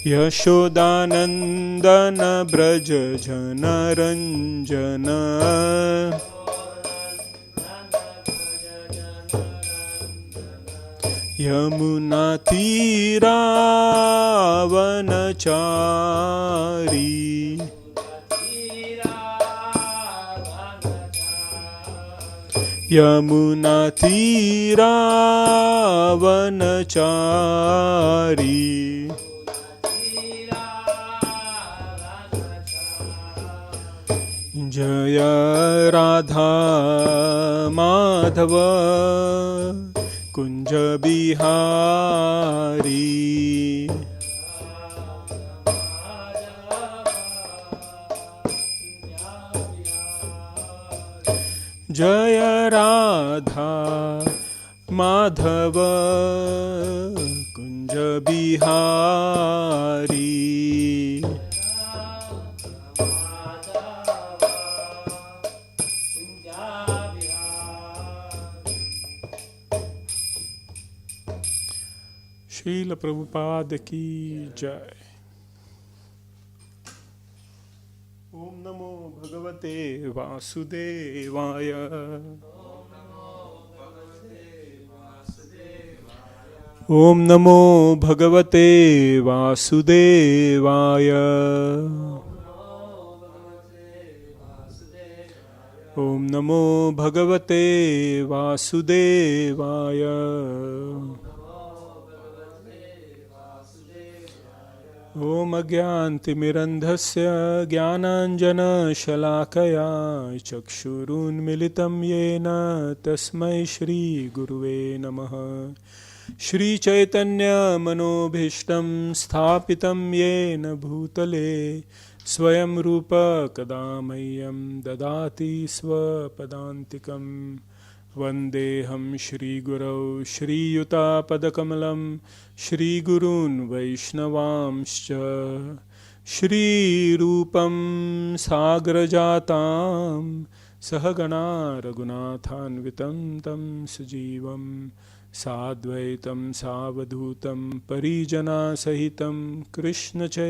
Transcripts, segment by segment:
यशोदानंदन ब्रज जन रंजन यमुना तीरावनचारी यमुना तीरावनचारी जय राधा माधव कुंज बिहारी जय राधा माधव कुंज बिहारी श्रील प्रभुपाद की जय। ओम नमो भगवते वासुदेवाय। ओम नमो भगवते वासुदेवाय। ओम नमो भगवते वासुदेवाय। ओम अज्ञानतिमिरन्धस्य ज्ञानाञ्जनशलाकया चक्षुरुन्मिलितं येन तस्मै श्रीगुरुवे नमः। श्रीचैतन्यमनोभीष्टं स्थापितं येन भूतले स्वयं रूप कदा मह्यं ददाति स्वपदान्तिकम्। वन्देऽहं श्रीगुरौ श्रीयुतापदकमलं श्रीगुरून् वैष्णवांश्च श्रीरूपं साग्रजातां सहगणा रघुनाथान्वितं तं सजीवं साद्वैतं सावधूतं परिजनसहितं कृष्णचैतन्यदेवं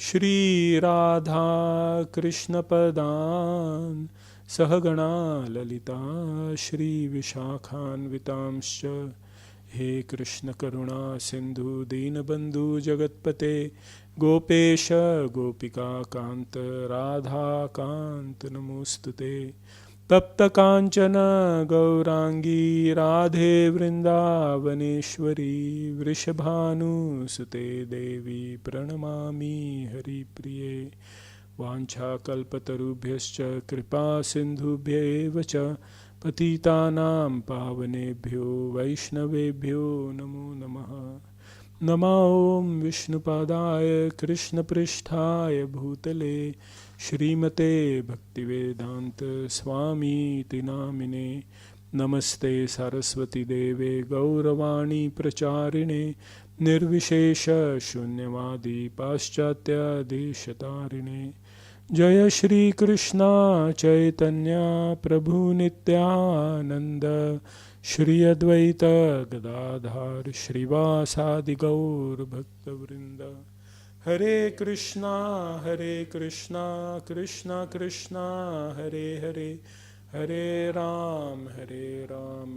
श्रीराधा कृष्णपदान् सहगणा ललिता श्रीविशाखान्वितांश्च। हे कृष्ण करुणा सिंधु दीनबंधु जगत्पते गोपेश गोपिका कांत राधा कांत नमोस्तुते। तप्त कांचन गौरांगी राधे वृंदावनेश्वरी वृषभानुसुते देवी प्रणमामि हरिप्रिये। वाञ्छाकल्पतरुभ्यश्च कृपा सिन्धुभ्यैव च पतितानां पावनेभ्यो वैष्णवेभ्यो नमो नमः। नमो ॐ विष्णुपादाय कृष्णपृष्ठाय भूतले श्रीमते भक्तिवेदान्त स्वामीति नामिने। नमस्ते सरस्वती देवे गौरवाणी प्रचारिणे निर्विशेष शून्यवादी पाश्चात्य देशतारिणे। जय श्री कृष्णा चैतन्य प्रभु नित्यानंद श्री अद्वैत गदाधर श्रीवासादि गौर भक्तवृंद। हरे Krishna Krishna Krishna Hare Hare Hare Ram Ram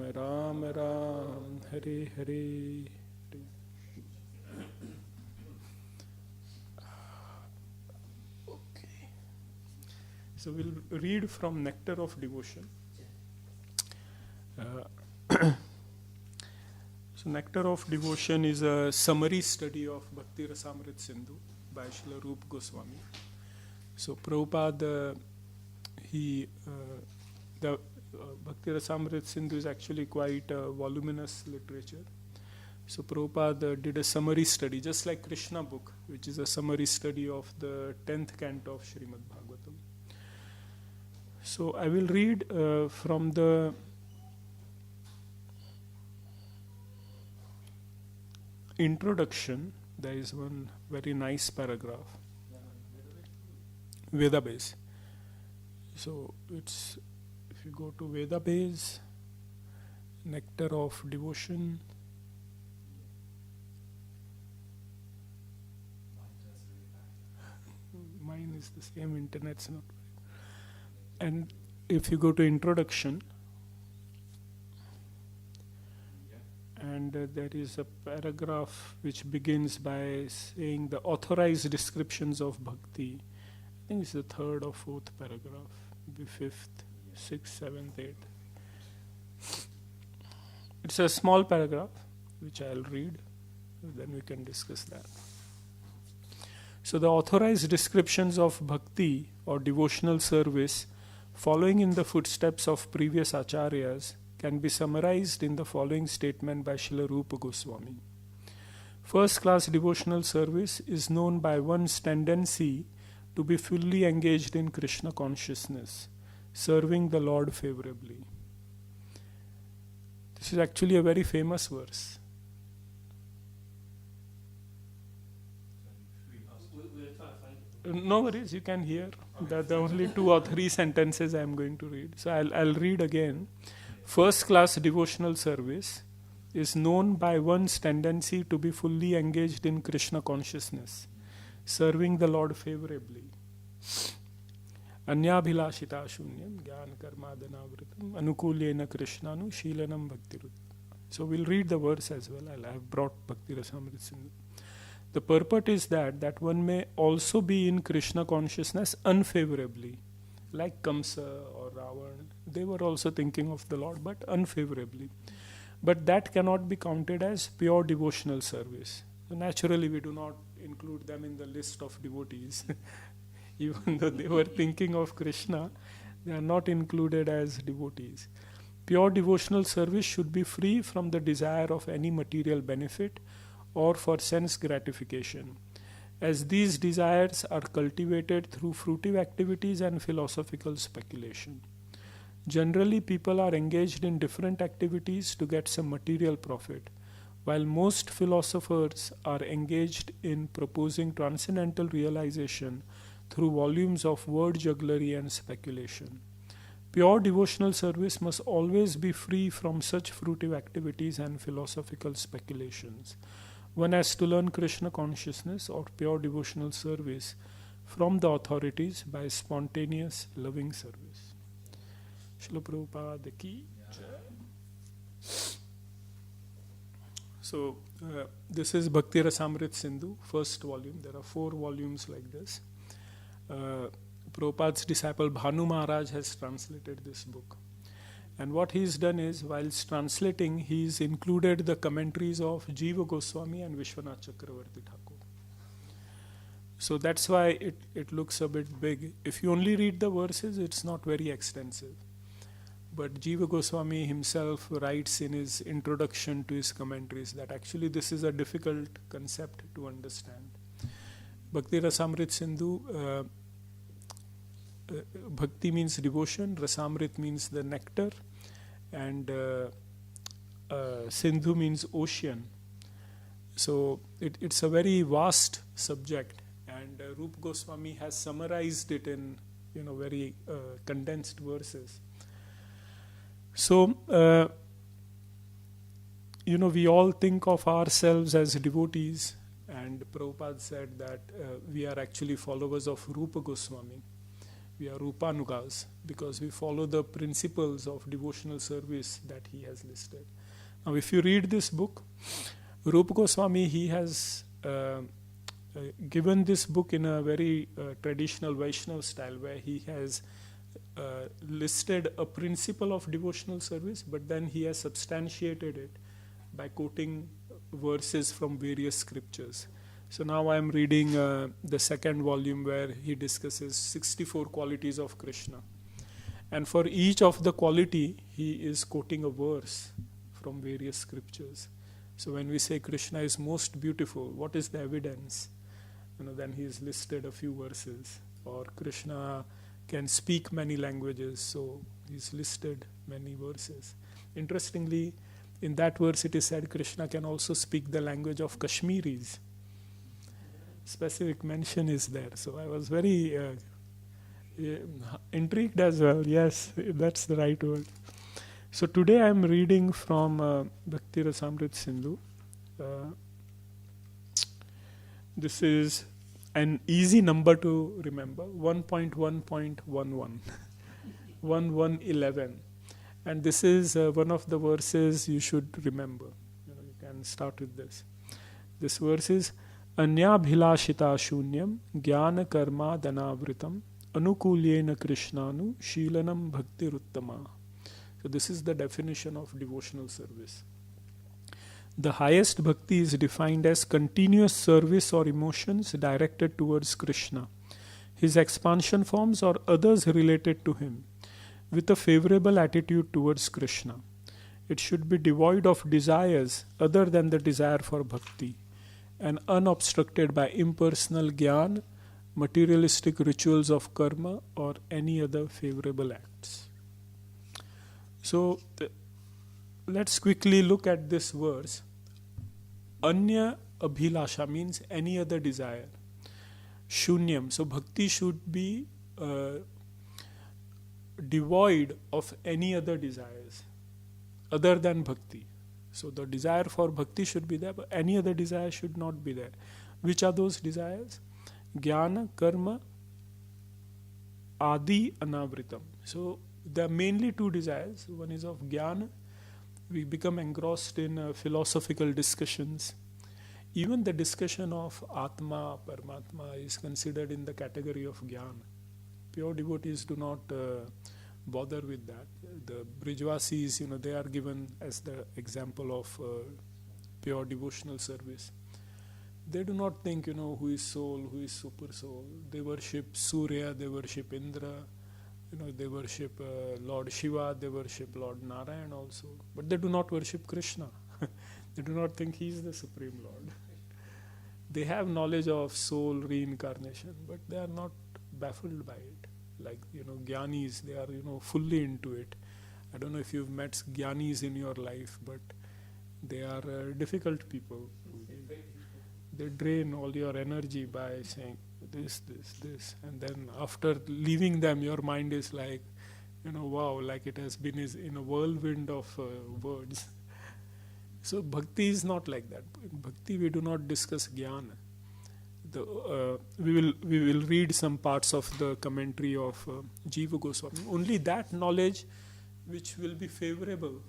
Ram Hare Hare. So we'll read from Nectar of Devotion. So Nectar of Devotion is a summary study of Bhakti Rasamrita Sindhu by Srila Rupa Goswami. So Prabhupada, the Bhakti Rasamrita Sindhu is actually quite a voluminous literature. So Prabhupada did a summary study, just like Krishna book, which is a summary study of the 10th canto of Srimad Bhagavatam. So I will read from the introduction. There is one very nice paragraph, Veda base. So it's, if you go to Veda base, Nectar of Devotion. Mine is the same, internet's not. And if you go to introduction, and there is a paragraph which begins by saying the authorized descriptions of Bhakti. I think it's the third or fourth paragraph, maybe fifth, sixth, seventh, eighth. It's a small paragraph which I'll read, then we can discuss that. So the authorized descriptions of Bhakti or devotional service following in the footsteps of previous acharyas can be summarized in the following statement by Srila Rupa Goswami. First class devotional service is known by one's tendency to be fully engaged in Krishna consciousness, serving the Lord favorably. This is actually a very famous verse. No worries, you can hear. The only 2 or 3 sentences I am going to read. So I'll read again. First class devotional service is known by one's tendency to be fully engaged in Krishna consciousness, serving the Lord favorably. Anyabhilashita shunyam jnana karmadhanavritam anukulyena krishnanu sheelanam bhaktirut. So we'll read the verse as well. I have brought Bhakti Rasamrita Sindhu. The purport is that one may also be in Krishna consciousness unfavorably, like Kamsa or Ravan. They were also thinking of the Lord, but unfavorably. But that cannot be counted as pure devotional service. So naturally, we do not include them in the list of devotees. Even though they were thinking of Krishna, they are not included as devotees. Pure devotional service should be free from the desire of any material benefit or for sense gratification, as these desires are cultivated through fruitive activities and philosophical speculation. Generally, people are engaged in different activities to get some material profit, while most philosophers are engaged in proposing transcendental realization through volumes of word jugglery and speculation. Pure devotional service must always be free from such fruitive activities and philosophical speculations. One has to learn Krishna consciousness or pure devotional service from the authorities by spontaneous loving service. Srila Prabhupada ki jai. So, this is Bhakti Rasamrita Sindhu, first volume. There are 4 volumes like this. Prabhupada's disciple Bhanu Maharaj has translated this book. And what he's done is, whilst translating, he's included the commentaries of Jiva Goswami and Vishwanath Chakravarti Thakur. So that's why it looks a bit big. If you only read the verses, it's not very extensive. But Jiva Goswami himself writes in his introduction to his commentaries that actually this is a difficult concept to understand. Bhakti Rasamrita Sindhu, Bhakti means devotion, Rasamrit means the nectar, and Sindhu means ocean. So it's a very vast subject, and Rupa Goswami has summarized it in very condensed verses. So we all think of ourselves as devotees, and Prabhupada said that we are actually followers of Rupa Goswami. We are Rupanugas because we follow the principles of devotional service that he has listed. Now, if you read this book, Rupa Goswami, he has given this book in a very traditional Vaishnava style, where he has listed a principle of devotional service, but then he has substantiated it by quoting verses from various scriptures. So now I am reading the second volume, where he discusses 64 qualities of Krishna. And for each of the quality, he is quoting a verse from various scriptures. So when we say Krishna is most beautiful, what is the evidence? Then he has listed a few verses. Or Krishna can speak many languages, so he's listed many verses. Interestingly, in that verse it is said Krishna can also speak the language of Kashmiris. Specific mention is there. So I was very intrigued as well. Yes, that's the right word. So today I am reading from Bhakti Rasamrita Sindhu. This is an easy number to remember, 1.1.11, 1111. And this is one of the verses you should remember. You can start with this. This verse is Anyabhilashita shunyam jnana karma danavritam anukulyena krishnanu shilanam bhakti uttama. So this is the definition of devotional service. The highest bhakti is defined as continuous service or emotions directed towards Krishna, his expansion forms or others related to him, with a favorable attitude towards Krishna. It should be devoid of desires other than the desire for bhakti, and unobstructed by impersonal jnana, materialistic rituals of karma, or any other favorable acts. So, let's quickly look at this verse. Anya abhilasha means any other desire. Shunyam, so bhakti should be devoid of any other desires other than bhakti. So the desire for bhakti should be there, but any other desire should not be there. Which are those desires? Jnana, karma, adi, anavritam. So there are mainly two desires. One is of jnana. We become engrossed in philosophical discussions. Even the discussion of Atma, Paramatma is considered in the category of jnana. Pure devotees do not bother with that. The Brijvasis, they are given as the example of pure devotional service. They do not think, who is soul, who is super soul. They worship Surya, they worship Indra, they worship Lord Shiva, they worship Lord Narayan also. But they do not worship Krishna. They do not think he is the Supreme Lord. They have knowledge of soul reincarnation, but they are not baffled by it. Like, Gyanis, they are, fully into it. I don't know if you've met Gyanis in your life, but they are difficult people. They drain all your energy by saying this. And then after leaving them, your mind is like, wow, like it has been in a whirlwind of words. So bhakti is not like that. In bhakti, we do not discuss jnana. We will read some parts of the commentary of Jiva Goswami. Only that knowledge which will be favorable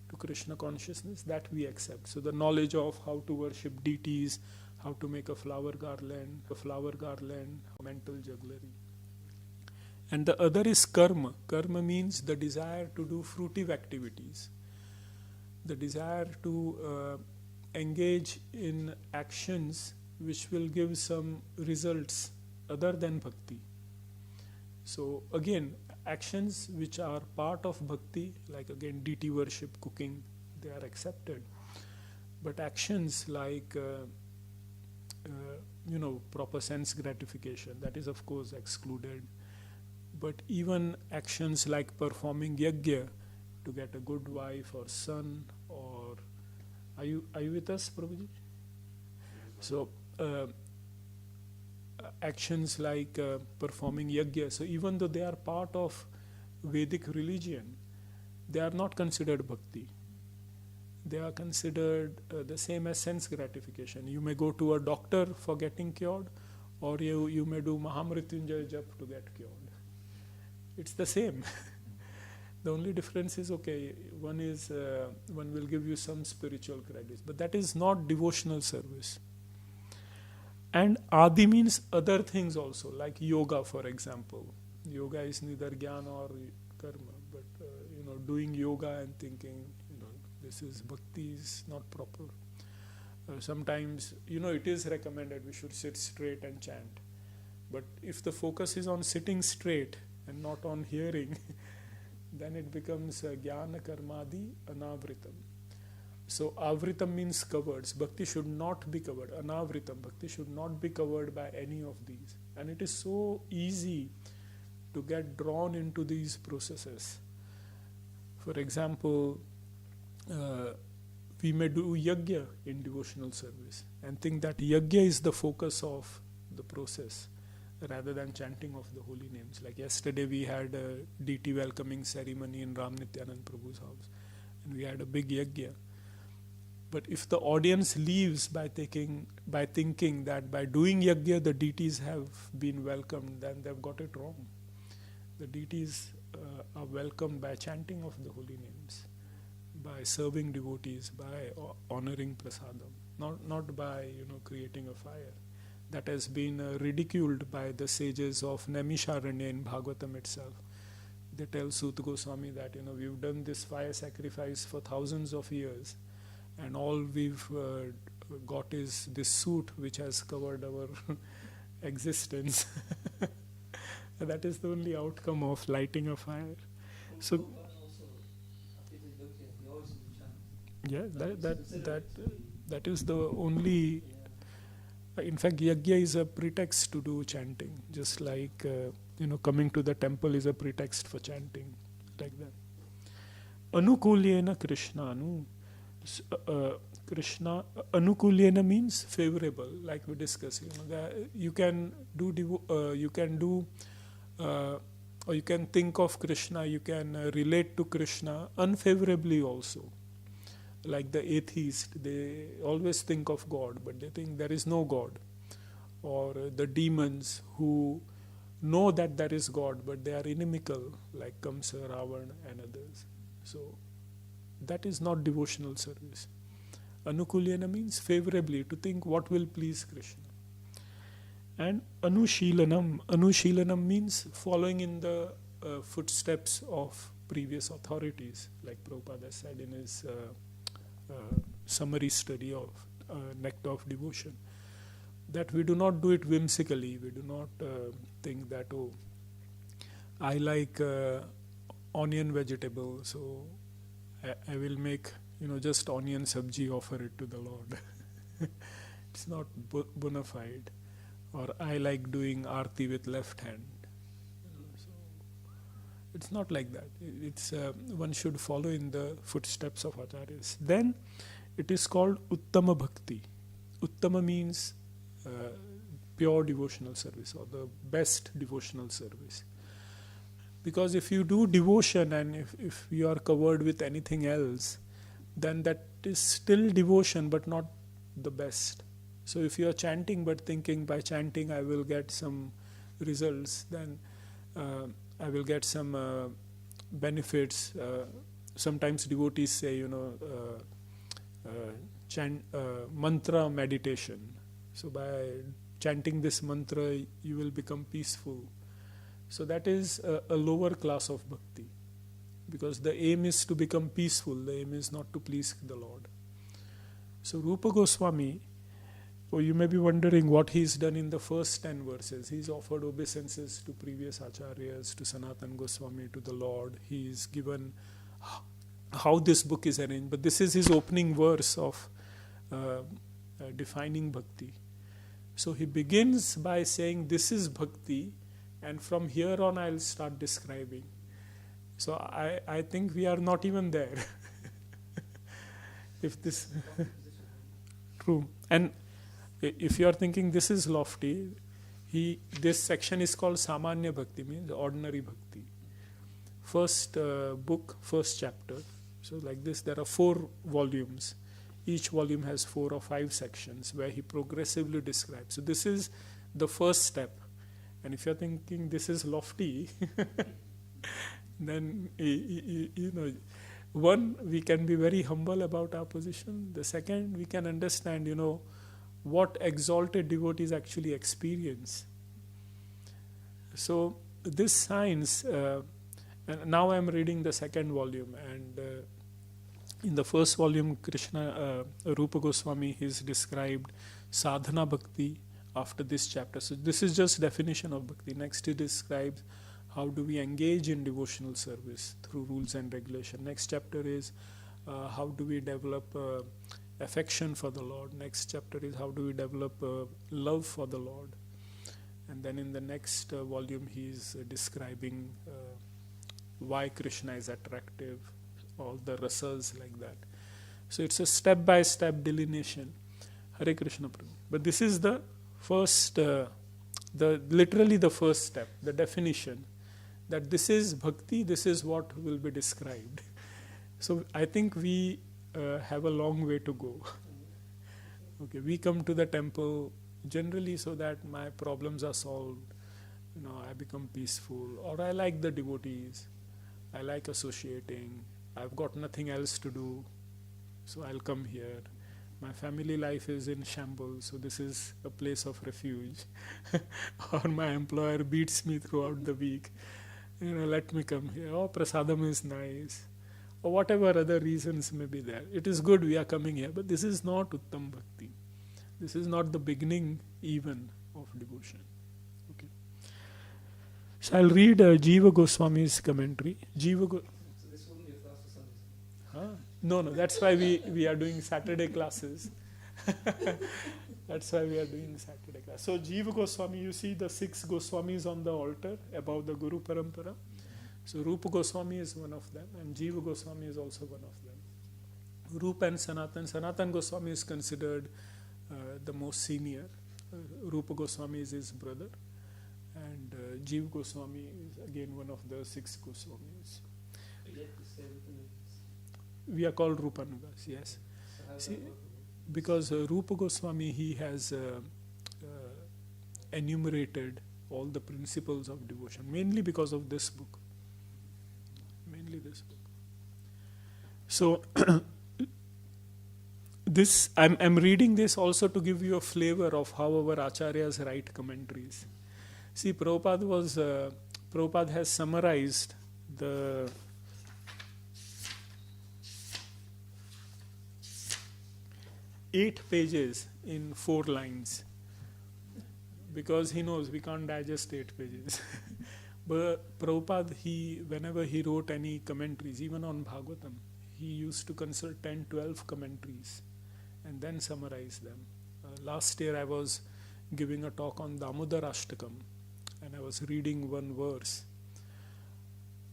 to Krishna consciousness, that we accept. So the knowledge of how to worship deities, how to make a flower garland, mental jugglery. And the other is karma. Karma means the desire to do fruitive activities. The desire to engage in actions which will give some results other than bhakti. So again, actions which are part of bhakti, like again deity worship, cooking, they are accepted. But actions like, proper sense gratification, that is of course excluded. But even actions like performing yajna to get a good wife or son, or are you with us, Prabhuji? So actions like performing yajna, so even though they are part of Vedic religion, they are not considered bhakti. They are considered the same as sense gratification. You may go to a doctor for getting cured, or you may do Mahamrityunjaya jap to get cured. It's the same. The only difference is, one will give you some spiritual credits, but that is not devotional service. And adi means other things also, like yoga, for example. Yoga is neither jnana or karma, but doing yoga and thinking, this is bhakti is not proper. Sometimes, it is recommended we should sit straight and chant. But if the focus is on sitting straight and not on hearing, then it becomes jnana karmadi anavritam. So avritam means covered. Bhakti should not be covered. Anavritam, bhakti should not be covered by any of these. And it is so easy to get drawn into these processes. For example, we may do yajna in devotional service and think that yajna is the focus of the process. rather than chanting of the holy names. Like yesterday we had a DT welcoming ceremony in Ram Nityanand Prabhu's house, and we had a big yajna. But if the audience leaves by thinking that by doing yajna the deities have been welcomed, then they've got it wrong. The deities are welcomed by chanting of the holy names, by serving devotees, by honoring prasadam, not by creating a fire. That has been ridiculed by the sages of Naimisharanya in Bhagavatam itself. They tell Suta Goswami that we've done this fire sacrifice for thousands of years, and all we've got is this suit which has covered our existence. That is the only outcome of lighting a fire. So, yeah, that is the only. In fact, yajna is a pretext to do chanting, just like coming to the temple is a pretext for chanting, like that. Anukulyena Krishnanu. Krishna anukulyena means favorable, like we discussed. You can think of Krishna, you can relate to Krishna unfavorably also. Like the atheist, they always think of God, but they think there is no God. Or the demons who know that there is God, but they are inimical, like Kamsa, Ravana and others. So that is not devotional service. Anukulyena means favorably, to think what will please Krishna. And Anushilanam means following in the footsteps of previous authorities, like Prabhupada said in his summary study of Nectar of Devotion, that we do not do it whimsically. We do not think that, I like onion vegetable, so I will make just onion sabji, offer it to the Lord. It's not bona fide. Or I like doing arati with left hand. So it's not like that. It's one should follow in the footsteps of acharyas. Then it is called Uttama Bhakti. Uttama means pure devotional service, or the best devotional service. Because if you do devotion and if you are covered with anything else, then that is still devotion but not the best. So if you are chanting but thinking by chanting I will get some results, then I will get some benefits. Sometimes devotees say, mantra meditation. So by chanting this mantra you will become peaceful. So that is a lower class of bhakti, because the aim is to become peaceful, the aim is not to please the Lord. So Rupa Goswami, you may be wondering what he's done in the first 10 verses. He's offered obeisances to previous acharyas, to Sanatana Goswami, to the Lord. He's given how this book is arranged. But this is his opening verse of defining bhakti. So he begins by saying, this is bhakti, and from here on I'll start describing. So I think we are not even there. If this true. And if you are thinking this is lofty, this section is called Samanya Bhakti, means ordinary bhakti. First book, first chapter. So like this, there are 4 volumes. Each volume has 4 or 5 sections where he progressively describes. So this is the first step. And if you're thinking this is lofty, then, one, we can be very humble about our position. The second, we can understand, what exalted devotees actually experience. So this science, and now I'm reading the second volume, and in the first volume, Rupa Goswami has described sadhana bhakti after this chapter. So this is just definition of bhakti. Next he describes how do we engage in devotional service through rules and regulation. Next chapter is how do we develop affection for the Lord. Next chapter is how do we develop love for the Lord. And then in the next volume he is describing why Krishna is attractive, all the rasas like that. So it's a step-by-step delineation. Hare Krishna Prabhu. But this is the first literally the first step, the definition, that this is bhakti, this is what will be described. So I think we have a long way to go. Okay, we come to the temple generally so that my problems are solved, I become peaceful, or I like the devotees, I like associating, I've got nothing else to do, so I'll come here. My family life is in shambles, so this is a place of refuge. Or my employer beats me throughout the week, let me come here. Oh, prasadam is nice. Or whatever other reasons may be there. It is good we are coming here, but this is not Uttam Bhakti. This is not the beginning even of devotion. Okay. So I'll read Jiva Goswami's commentary. Jiva This one is last Sunday. No, that's why we are doing Saturday classes. That's why we are doing Saturday class. So Jiva Goswami, you see the 6 Goswamis on the altar above the Guru Parampara. So Rupa Goswami is one of them, and Jiva Goswami is also one of them. Rupa and Sanatan. Sanatan Goswami is considered the most senior. Rupa Goswami is his brother, and Jiva Goswami is again one of the 6 Goswamis. We are called Rupanugas, yes. See, because Rupa Goswami, he has enumerated all the principles of devotion, mainly because of this book. So, I'm reading this also to give you a flavor of how our acharyas write commentaries. See, Prabhupada has summarized the 8 pages in 4 lines, because he knows we can't digest 8 pages. But Prabhupada, whenever he wrote any commentaries, even on Bhagavatam, he used to consult 10-12 commentaries and then summarize them. Last year I was giving a talk on Damodar Ashtakam, and I was reading one verse.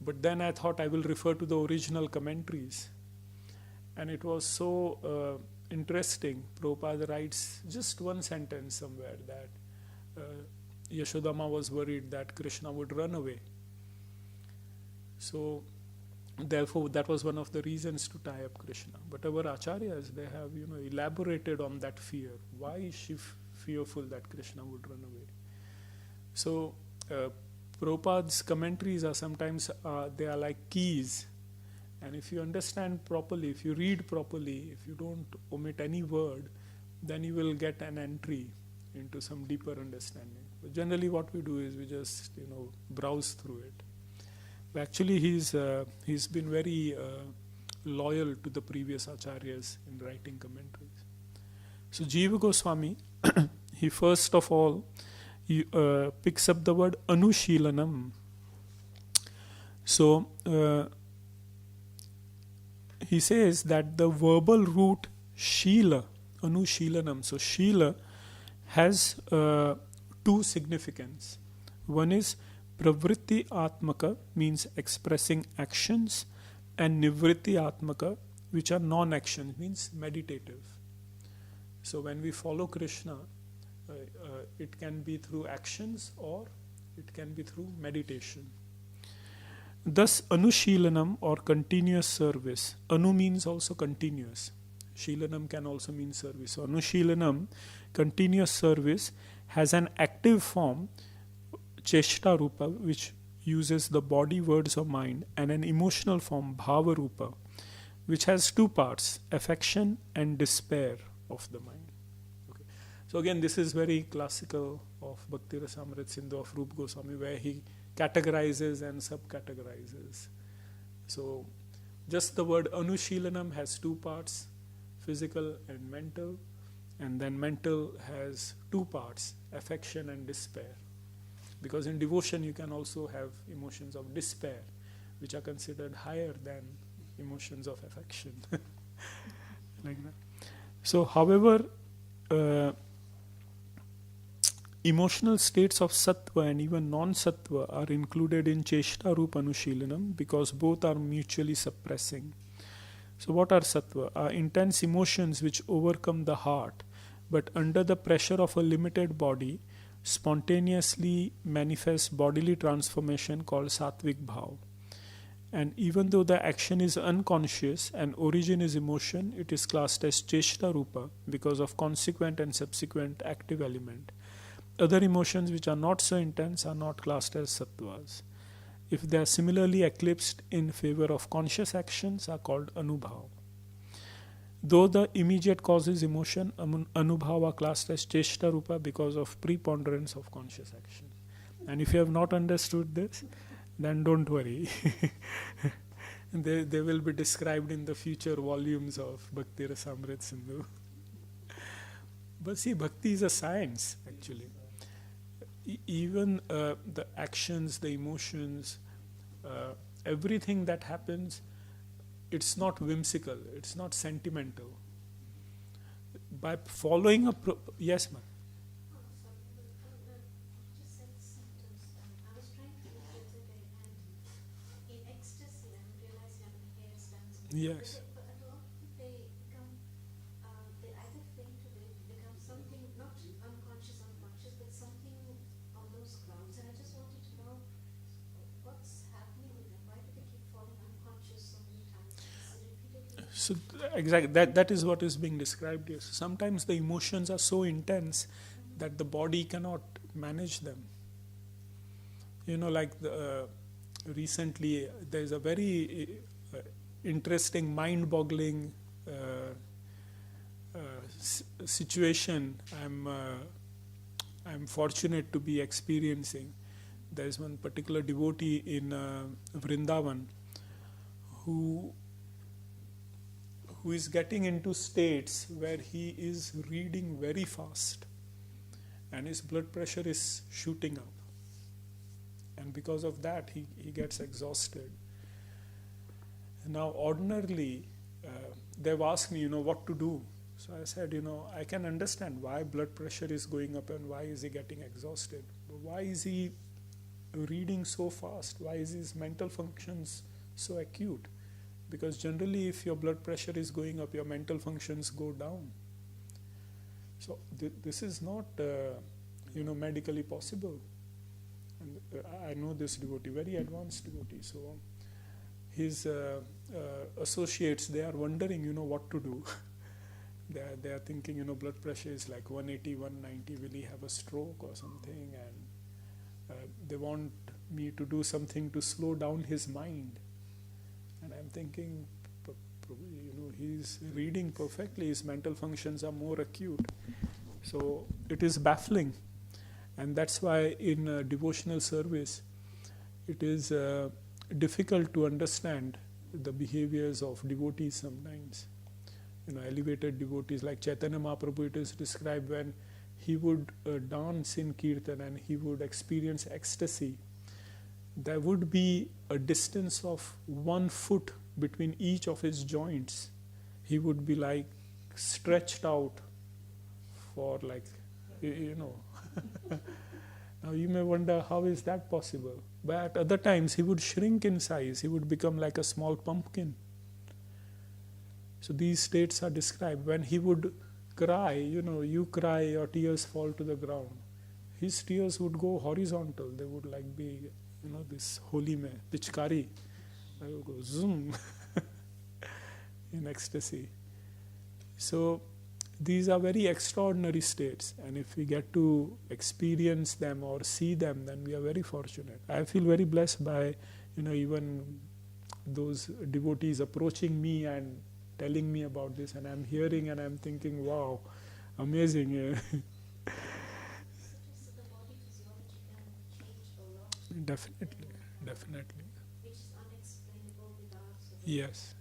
But then I thought I will refer to the original commentaries. And it was so interesting. Prabhupada writes just one sentence somewhere that Yashodama was worried that Krishna would run away. So, therefore, that was one of the reasons to tie up Krishna. But our acharyas, they have elaborated on that fear. Why is she fearful that Krishna would run away? So, Prabhupada's commentaries are sometimes they are like keys. And if you understand properly, if you read properly, if you don't omit any word, then you will get an entry into some deeper understanding. But generally what we do is we just browse through it. But actually he's been very loyal to the previous acharyas in writing commentaries. So Jiva Goswami, he first of all picks up the word Anushilanam. So he says that the verbal root Shila, Anushilanam. So Shila has 2 significance. One is Pravritti Atmaka, means expressing actions, and Nivritti Atmaka, which are non-action, means meditative. So when we follow Krishna, it can be through actions or it can be through meditation. Thus, Anushilanam, or continuous service. Anu means also continuous. Shilanam can also mean service. So, Anushilanam, continuous service, has an active form, Cheshta Rupa, which uses the body, words, or mind, and an emotional form, Bhava Rupa, which has 2 parts, affection and despair of the mind. Okay. So, again, this is very classical of Bhakti Rasamrita Sindhu of Rupa Goswami, where he categorizes and subcategorizes. So, just the word Anushilanam has 2 parts, physical and mental, and then mental has 2 parts, affection and despair. Because in devotion you can also have emotions of despair, which are considered higher than emotions of affection. Like that. So, however, emotional states of sattva and even non-sattva are included in Cheshta Rupa Anushilanam because both are mutually suppressing. So what are sattva? Are intense emotions which overcome the heart, but under the pressure of a limited body, spontaneously manifests bodily transformation called sattvic bhav. And even though the action is unconscious and origin is emotion, it is classed as cheshta rupa because of consequent and subsequent active element. Other emotions which are not so intense are not classed as sattvas. If they are similarly eclipsed in favor of conscious actions, are called anubhav. Though the immediate causes emotion, anubhav are classed as cheshta rupa because of preponderance of conscious action. And if you have not understood this, then don't worry. They will be described in the future volumes of Bhakti Rasamrita Sindhu. But see, bhakti is a science actually. Even the actions, the emotions, everything that happens, it's not whimsical, it's not sentimental. By following a yes, ma'am. Yes. But a lot they become, they either faint or they become something not unconscious, but something on those grounds. And I just wanted to know what's happening with them. Why do they keep falling unconscious so many times? So exactly that is what is being described here. So sometimes the emotions are so intense that the body cannot manage them. Like recently there is a very interesting, mind-boggling situation I'm fortunate to be experiencing. There is one particular devotee in Vrindavan who is getting into states where he is reading very fast and his blood pressure is shooting up, and because of that he gets exhausted. Now ordinarily they've asked me what to do. So I said, I can understand why blood pressure is going up and why is he getting exhausted, but why is he reading so fast? Why is his mental functions so acute? Because generally if your blood pressure is going up, your mental functions go down. So this is not medically possible. And I know this devotee, very advanced devotee. So his associates, they are wondering what to do. They are thinking blood pressure is like 180, 190, will he have a stroke or something? And they want me to do something to slow down his mind. And I'm thinking, he's reading perfectly, his mental functions are more acute. So it is baffling. And that's why in devotional service, it is difficult to understand the behaviors of devotees sometimes. Elevated devotees like Chaitanya Mahaprabhu, it is described when he would dance in Kirtan and he would experience ecstasy. There would be a distance of 1 foot between each of his joints. He would be like stretched out for Now you may wonder, how is that possible? But at other times he would shrink in size. He would become like a small pumpkin. So these states are described. When he would cry, you cry, your tears fall to the ground. His tears would go horizontal. They would be, this holy mein, pichkari. They would go zoom in ecstasy. So these are very extraordinary states, and if we get to experience them or see them, then we are very fortunate. I feel very blessed by, even those devotees approaching me and telling me about this, and I'm hearing and I'm thinking, wow, amazing. Definitely. Which is unexplainable without. Yes,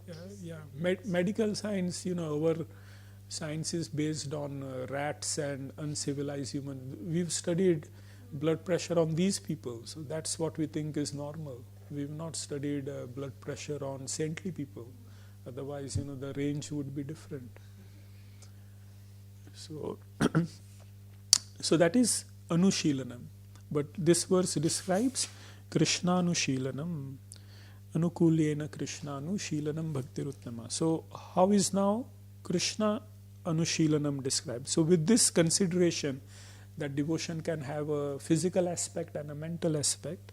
medical science, our science is based on rats and uncivilized humans. We've studied blood pressure on these people, so that's what we think is normal. We've not studied blood pressure on saintly people. Otherwise, the range would be different. So, so that is Anushilanam. But this verse describes Krishna Anushilanam. Anukulyena Krishna Anushilanam Bhaktir Uttama. So, how is now Krishna Anushilanam described? So, with this consideration, that devotion can have a physical aspect and a mental aspect.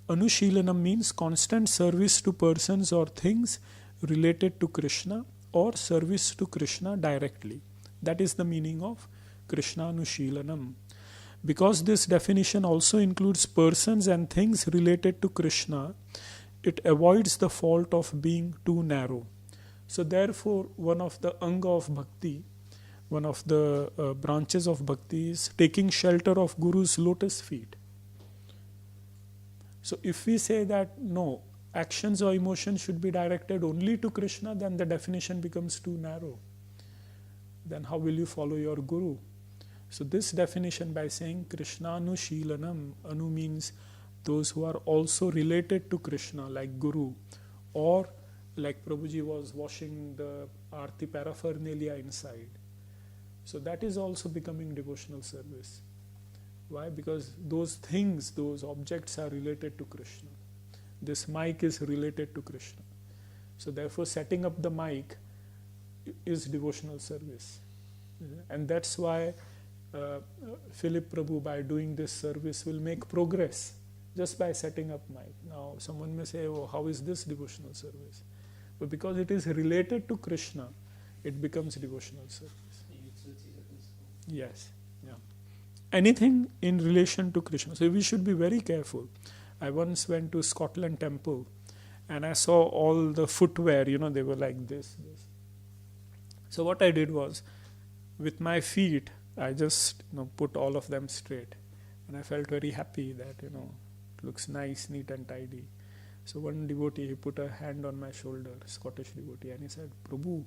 Anushilanam means constant service to persons or things related to Krishna or service to Krishna directly. That is the meaning of Krishna Anushilanam. Because this definition also includes persons and things related to Krishna, it avoids the fault of being too narrow. So therefore, one of the anga of bhakti, one of the branches of bhakti is taking shelter of Guru's lotus feet. So if we say that no, actions or emotions should be directed only to Krishna, then the definition becomes too narrow. Then how will you follow your Guru? So this definition, by saying Krishna Anushilanam, Anu means those who are also related to Krishna, like Guru, or like Prabhuji was washing the Arati paraphernalia inside. So that is also becoming devotional service. Why? Because those things, those objects are related to Krishna. This mic is related to Krishna. So therefore setting up the mic is devotional service. And that's why Philip Prabhu, by doing this service, will make progress just by setting up mic. Now someone may say, oh, how is this devotional service? But because it is related to Krishna, it becomes devotional service. Yes, yeah. Anything in relation to Krishna. So we should be very careful. I once went to Scotland Temple and I saw all the footwear, they were like this. So what I did was, with my feet, I just put all of them straight. And I felt very happy that, it looks nice, neat and tidy. So one devotee, he put a hand on my shoulder, Scottish devotee, and he said, Prabhu,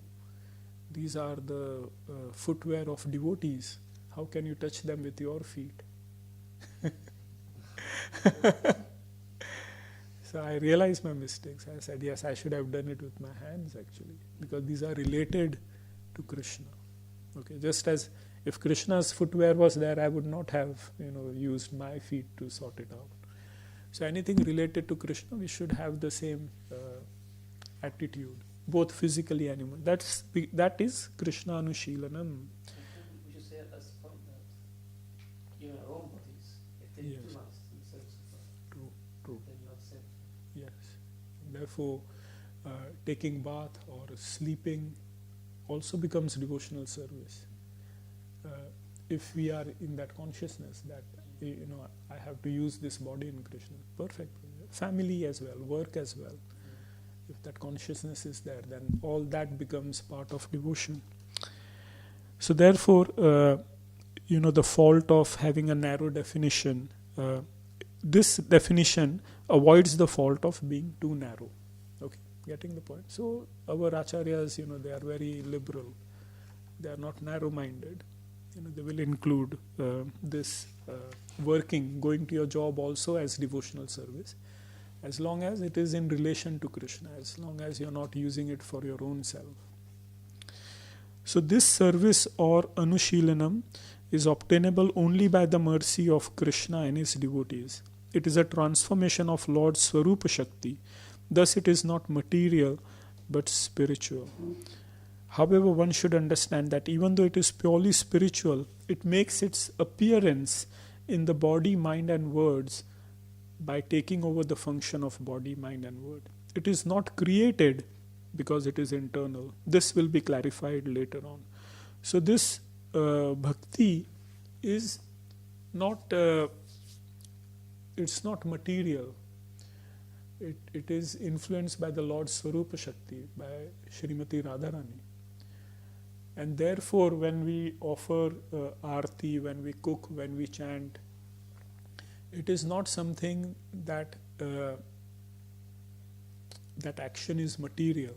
these are the footwear of devotees. How can you touch them with your feet? So I realized my mistakes. I said, yes, I should have done it with my hands actually, because these are related to Krishna. Okay, just as if Krishna's footwear was there, I would not have, used my feet to sort it out. So anything related to Krishna, we should have the same attitude, both physically and emotionally. That is Krishna Anushilanam. We should say as from that, even our own bodies, if they Yes. do not themselves suffer, True. then you are safe. Yes. Therefore, taking bath or sleeping also becomes devotional service. If we are in that consciousness that, I have to use this body in Krishna, perfect. Family as well, work as well. If that consciousness is there, then all that becomes part of devotion. So therefore, the fault of having a narrow definition, this definition avoids the fault of being too narrow. Okay, getting the point? So our acharyas, they are very liberal. They are not narrow-minded. They will include this working, going to your job also as devotional service, as long as it is in relation to Krishna, as long as you're not using it for your own self. So this service or Anushilanam is obtainable only by the mercy of Krishna and his devotees. It is a transformation of Lord Swarupa Shakti. Thus it is not material but spiritual. However, one should understand that even though it is purely spiritual, it makes its appearance in the body, mind and words by taking over the function of body, mind and word. It is not created because it is internal. This will be clarified later on. So this bhakti is not, it's not material. It is influenced by the Lord Swarupa Shakti, by Srimati Radharani. And therefore, when we offer Arati, when we cook, when we chant, it is not something that that action is material.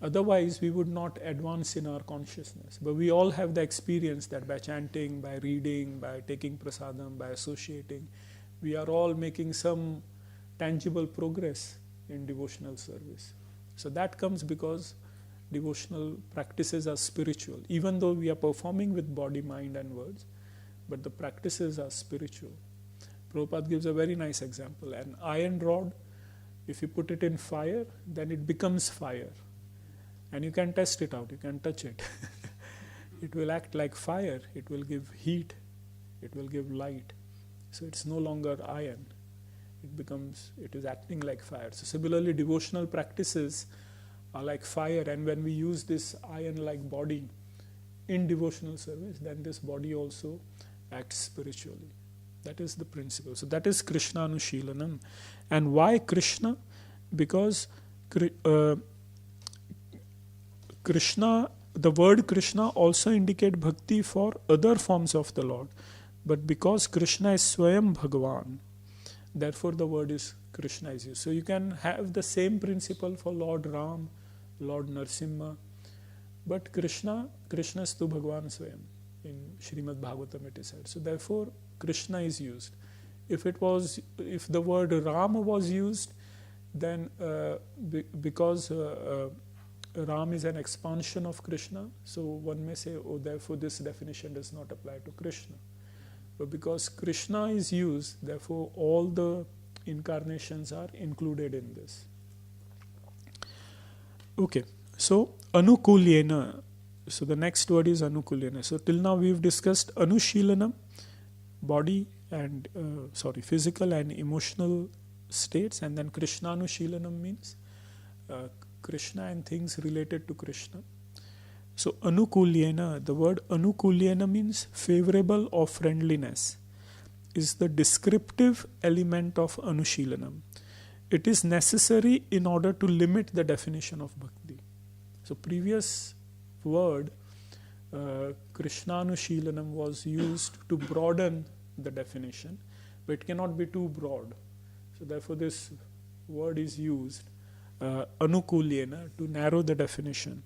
Otherwise, we would not advance in our consciousness. But we all have the experience that by chanting, by reading, by taking prasadam, by associating, we are all making some tangible progress in devotional service. So that comes because devotional practices are spiritual, even though we are performing with body, mind and words, but the practices are spiritual. Prabhupada gives a very nice example. An iron rod, if you put it in fire, then it becomes fire. And you can test it out, you can touch it. It will act like fire, it will give heat. it will give light. So it's no longer iron. It is acting like fire. So similarly, devotional practices are like fire, and when we use this iron-like body in devotional service, then this body also acts spiritually. That is the principle. So that is Krishna Anushilanam. And why Krishna? Because Krishna, the word Krishna also indicate bhakti for other forms of the Lord. But because Krishna is Swayam Bhagavan, therefore the word is Krishna is used. So you can have the same principle for Lord Ram, Lord Narsimha, but Krishna is tu Bhagavan Swayam. In Srimad Bhagavatam it is said. So therefore Krishna is used. If the word Ram was used, then because Ram is an expansion of Krishna, so one may say, oh, therefore this definition does not apply to Krishna. But because Krishna is used, therefore all the incarnations are included in this. Okay, so Anukulyena. So the next word is Anukulyena. So till now we've discussed Anushilanam, body and physical and emotional states, and then Krishna Anushilanam means Krishna and things related to Krishna. So Anukulyena, the word Anukulyena means favorable or friendliness, is the descriptive element of Anushilanam. It is necessary in order to limit the definition of bhakti. So previous word Krishna Anushilanam was used to broaden the definition, but it cannot be too broad. So therefore this word is used Anukulyena to narrow the definition.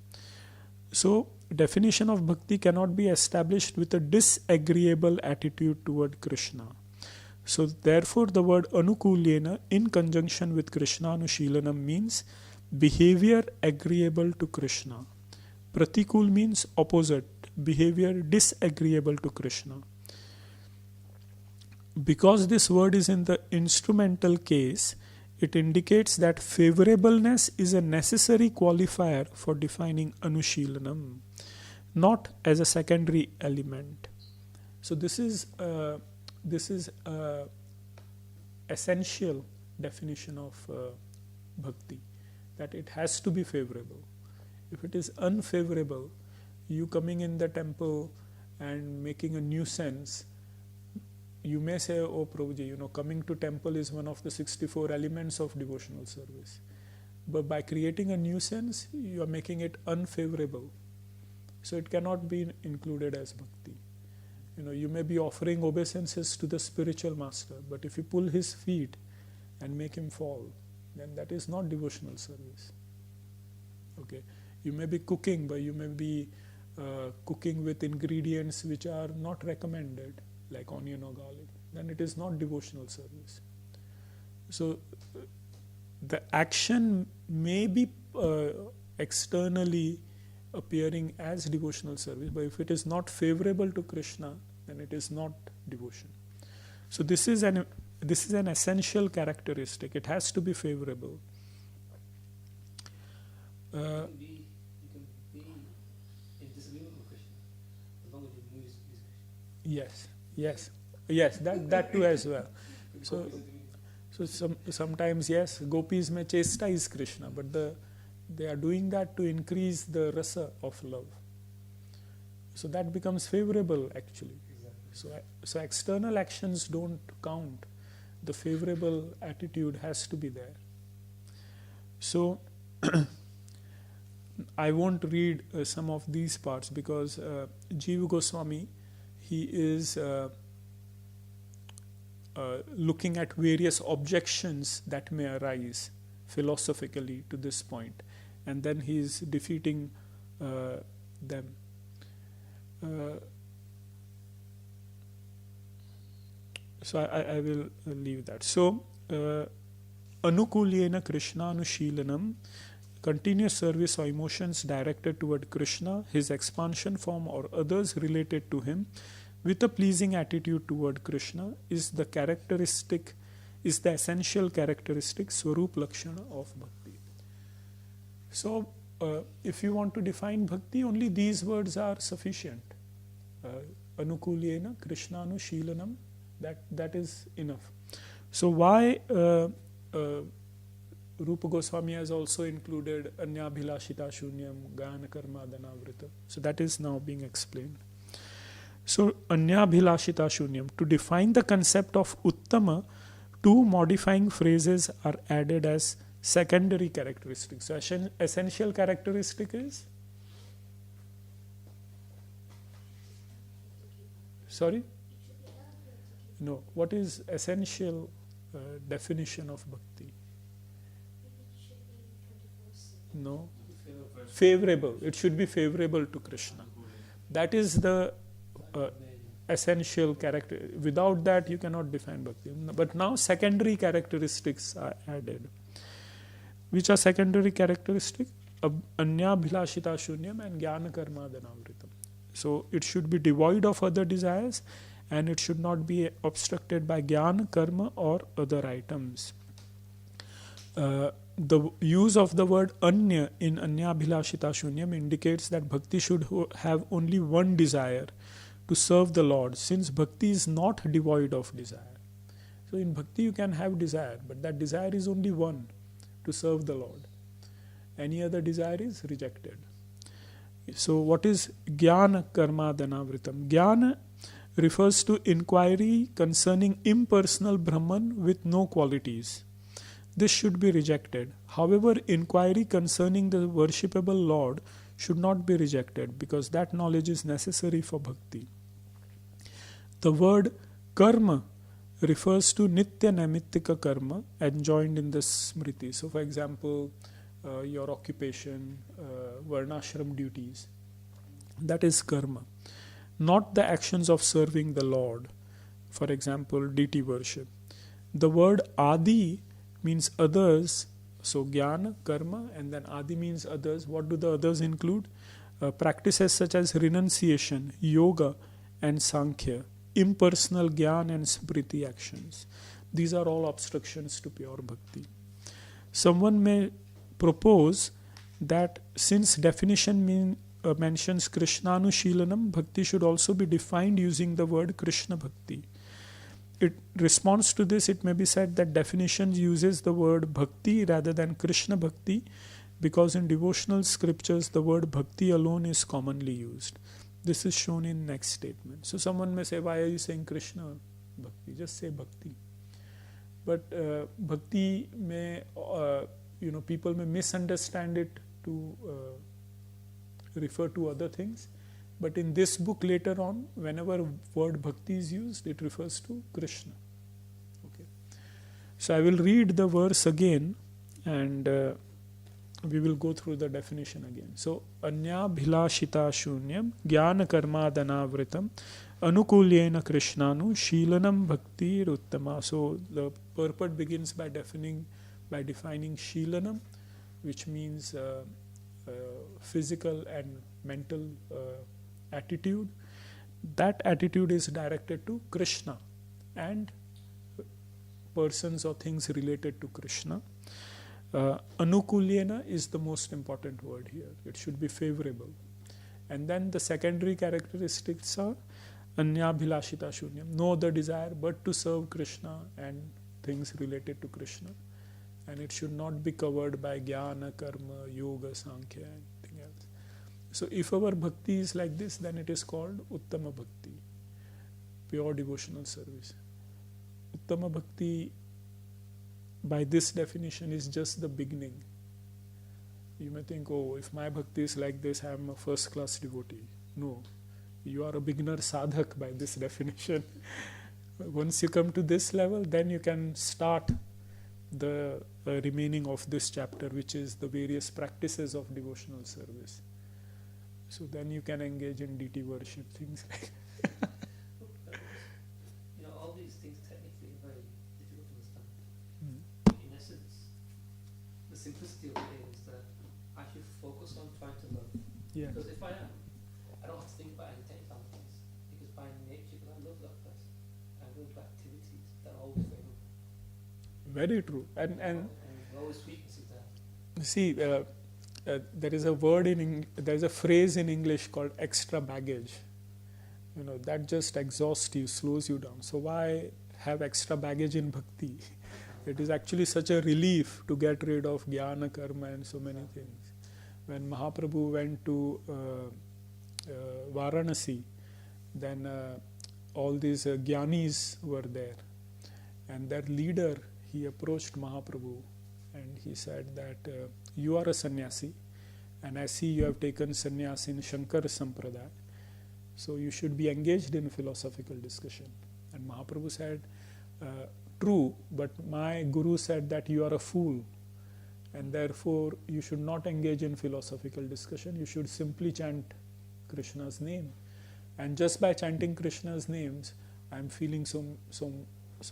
So definition of bhakti cannot be established with a disagreeable attitude toward Krishna. So therefore the word Anukulyena in conjunction with Krishna Anushilanam means behavior agreeable to Krishna. Pratikul means opposite, behavior disagreeable to Krishna. Because this word is in the instrumental case, it indicates that favorableness is a necessary qualifier for defining Anushilanam, not as a secondary element. So this is essential definition of bhakti, that it has to be favorable. If it is unfavorable, you coming in the temple and making a nuisance, you may say, oh Prabhuji, coming to temple is one of the 64 elements of devotional service. But by creating a nuisance, you are making it unfavorable. So it cannot be included as bhakti. You may be offering obeisances to the spiritual master, but if you pull his feet and make him fall, then that is not devotional service. Okay, you may be cooking, but you may be cooking with ingredients which are not recommended, like onion or garlic, then it is not devotional service. So the action may be externally appearing as devotional service, but if it is not favorable to Krishna, then it is not devotion. So this is an essential characteristic. It has to be favorable. You can be in disagreement with Krishna as long as you move his Krishna. Yes, that too as well. So sometimes, yes, gopis may chastise Krishna, but they are doing that to increase the rasa of love. So that becomes favorable actually. Exactly. So external actions don't count. The favorable attitude has to be there. So I won't read some of these parts because Jiva Goswami, he is looking at various objections that may arise philosophically to this point, and then he is defeating them. So I will leave that. So Anukulyena Krishna Anushilanam, continuous service or emotions directed toward Krishna, his expansion form or others related to him, with a pleasing attitude toward Krishna is the essential characteristic Swarup Lakshana of Bhakti. So if you want to define Bhakti, only these words are sufficient. anukulyena krishnanu shilanam, that is enough. So why Rupa Goswami has also included anyabhilashita shunyam gana karma danavrita. So that is now being explained. So anyabhilashita shunyam, to define the concept of uttama, two modifying phrases are added as secondary characteristics. So essential characteristic is, sorry? No, what is essential definition of bhakti? No, favorable. It should be favorable to Krishna. That is the essential character. Without that, you cannot define bhakti. But now secondary characteristics are added. Which are secondary characteristics? Anyabhilashita shunyam and jnana karma dhanavritam. So it should be devoid of other desires, and it should not be obstructed by jnana, karma or other items. The use of the word anya in anyabhilashita shunyam indicates that bhakti should have only one desire, to serve the Lord, since bhakti is not devoid of desire. So in bhakti you can have desire, but that desire is only one, to serve the Lord. Any other desire is rejected. So what is jnana karma dhanavritam? Jnana refers to inquiry concerning impersonal Brahman with no qualities. This should be rejected. However, inquiry concerning the worshipable Lord should not be rejected, because that knowledge is necessary for bhakti. The word karma refers to nitya naimittika karma enjoined in the smriti. So for example, your occupation, varnashram duties, that is karma, not the actions of serving the Lord. For example, deity worship. The word adi means others. So jnana, karma, and then adi means others. What do the others include? Practices such as renunciation, yoga and sankhya, impersonal jnana and smriti actions. These are all obstructions to pure bhakti. Someone may propose that since definition mentions Krishnanushilanam, bhakti should also be defined using the word Krishna bhakti. In response to this, it may be said that definition uses the word bhakti rather than Krishna bhakti, because in devotional scriptures the word bhakti alone is commonly used. This is shown in next statement. So someone may say, why are you saying Krishna bhakti? Just say bhakti. But bhakti may, people may misunderstand it to refer to other things. But in this book later on, whenever word bhakti is used, it refers to Krishna. Okay. So I will read the verse again, and we will go through the definition again. So, anyabhilashita shunyam jnana karma dhanavritam anukulyena krishnanu shilanam bhakti uttama. So the purport begins by defining shilanam, which means physical and mental attitude. That attitude is directed to Krishna and persons or things related to Krishna. Anukulyena is the most important word here. It should be favorable. And then the secondary characteristics are anyabhilashita shunyam, no other desire but to serve Krishna and things related to Krishna. And it should not be covered by jnana, karma, yoga, sankhya, and anything else. So if our bhakti is like this, then it is called Uttama Bhakti, pure devotional service. Uttama Bhakti, by this definition, is just the beginning. You may think, oh, if my bhakti is like this, I am a first class devotee. No, you are a beginner sadhak by this definition. Once you come to this level, then you can start the remaining of this chapter, which is the various practices of devotional service. So then you can engage in deity worship, things like that. All these things technically are very difficult to understand. In essence, the simplicity of it is that I should focus on trying to love. Yeah. Because if I am, I don't have to think about any technical things. Because by nature, I love that person. I go to activities that are always favorable. Very true. And always weaknesses there. see, there is a word there is a phrase in English called extra baggage. that just exhausts you, slows you down. So why have extra baggage in bhakti? It is actually such a relief to get rid of jnana, karma and so many things. When Mahaprabhu went to Varanasi, then all these jnanis were there, and their leader, he approached Mahaprabhu and he said that you are a sannyasi, and I see you have taken sannyas in Shankara Sampradaya, so you should be engaged in philosophical discussion. And Mahaprabhu said, true, but my guru said that you are a fool, and therefore you should not engage in philosophical discussion, you should simply chant Krishna's name. And just by chanting Krishna's names, I am feeling so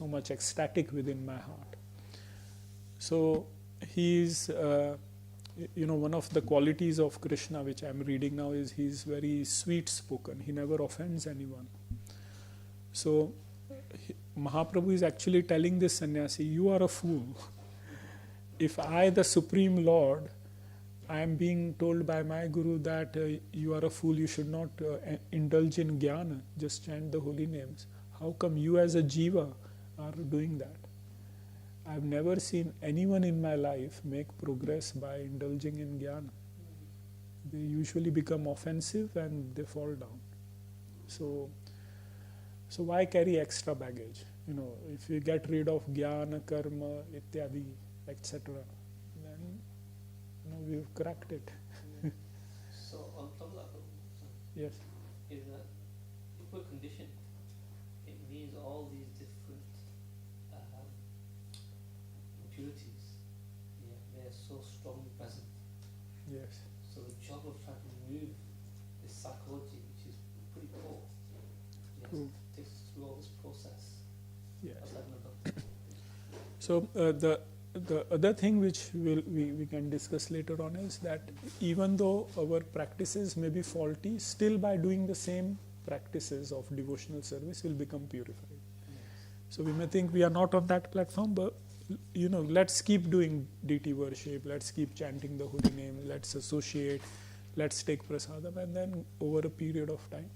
much ecstatic within my heart. So he is, one of the qualities of Krishna which I am reading now is he is very sweet spoken. He never offends anyone. So Mahaprabhu is actually telling this sannyasi, you are a fool. If I, the Supreme Lord, I am being told by my Guru that you are a fool, you should not indulge in jnana, just chant the holy names. How come you as a jiva are doing that? I have never seen anyone in my life make progress by indulging in jnana. They usually become offensive and they fall down. So why carry extra baggage? If you get rid of jnana, karma, ityadi, etc., then we've cracked it. So on top of that, Yes. is that if we're conditioned, it means all these different impurities, they're so strongly present. Yes. So the job of trying to remove this psychology, which is pretty poor, takes us through all this process. Yes. of having a bhakti. So the other thing which we can discuss later on is that even though our practices may be faulty, still by doing the same practices of devotional service will become purified. So we may think we are not on that platform, but let's keep doing deity worship, let's keep chanting the holy name, let's associate, let's take prasadam, and then over a period of time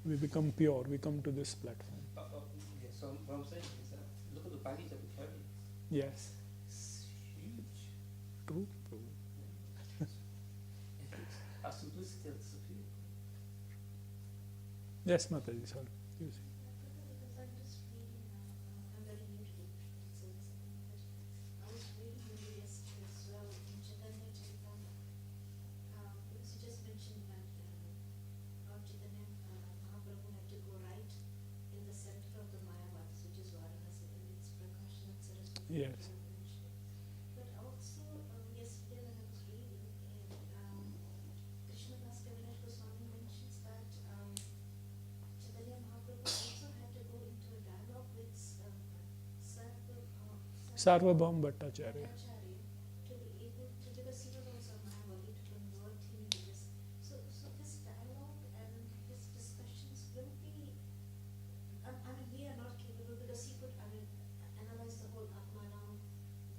we become pure, we come to this platform. So what I'm saying is that look at the baggage that we carry. Yes. It's huge. True. Our simplicity has disappeared. Yes, Mataji, sorry. Because I'm just reading, I'm very new to devotional service, but I was reading maybe yesterday as well in Chaitanya Charitamrita, because you just mentioned that Lord Chaitanya Mahaprabhu had to go right in the center of the Mayavadis, which is Varanasi, and it's Prakashan and Saraswati. Yes. But also, yesterday when I was reading, Krishna Consciousness mentions that Chaitanya Mahaprabhu also had to go into a dialogue with Sarvabhaum Bhattacharya. to be able to, because he was also a Mayavadi, to convert him into this. So this dialogue and his discussions will be, we are not capable, because he could, analyze the whole Atmanam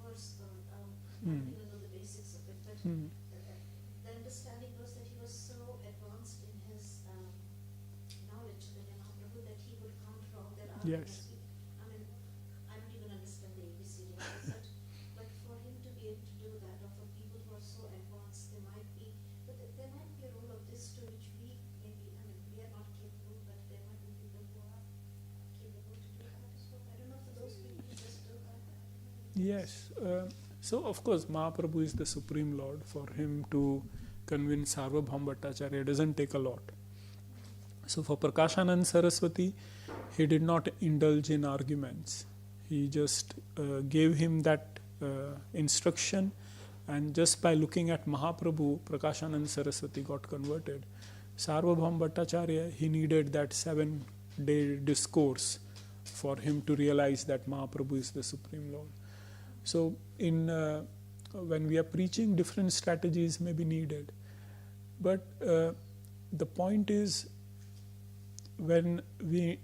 verse, or not even know the basics of it, but the understanding was that he was so advanced in his knowledge, Chaitanya Mahaprabhu, that he would counter all their arguments. Yes. I don't even understand the ABCD, but for him to be able to do that, or for people who are so advanced, there might be a role of this to which we maybe, we are not capable, but there might be people who are capable to do that. So I don't know for those people who just do that. Yes. So of course Mahaprabhu is the Supreme Lord. For him to convince Sarvabhaum Bhattacharya doesn't take a lot. So for Prakashanand Saraswati, he did not indulge in arguments. He just gave him that instruction, and just by looking at Mahaprabhu, Prakashanand Saraswati got converted. Sarvabhaum Bhattacharya, he needed that 7-day discourse for him to realize that Mahaprabhu is the Supreme Lord. So when we are preaching, different strategies may be needed. But the point is, when we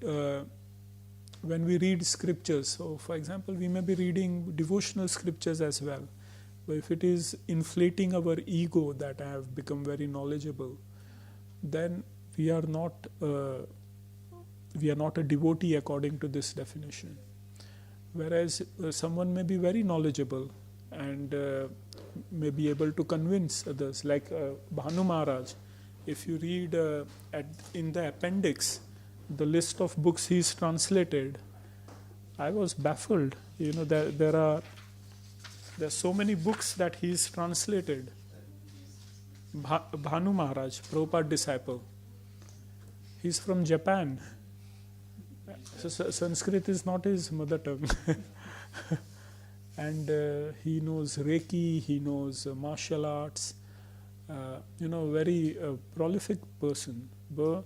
read scriptures, so for example, we may be reading devotional scriptures as well, but if it is inflating our ego that I have become very knowledgeable, then we are not we are not a devotee according to this definition. Whereas someone may be very knowledgeable and may be able to convince others, like Bhanu Maharaj. If you read in the appendix the list of books he's translated, I was baffled. There's so many books that he's translated. Bhanu Maharaj, Prabhupada disciple. He's from Japan. So Sanskrit is not his mother tongue. And he knows Reiki, he knows martial arts, very prolific person. But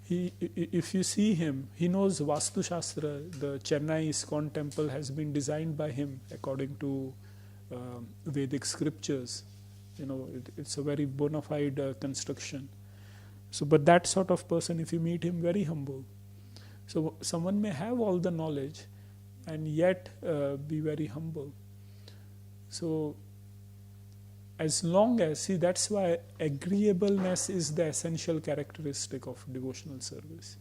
if you see him, he knows Vastu Shastra. The Chennai ISKCON temple has been designed by him according to Vedic scriptures. It's a very bona fide construction. So, but that sort of person, if you meet him, very humble. So someone may have all the knowledge and yet be very humble. So as long as, that's why agreeableness is the essential characteristic of devotional service.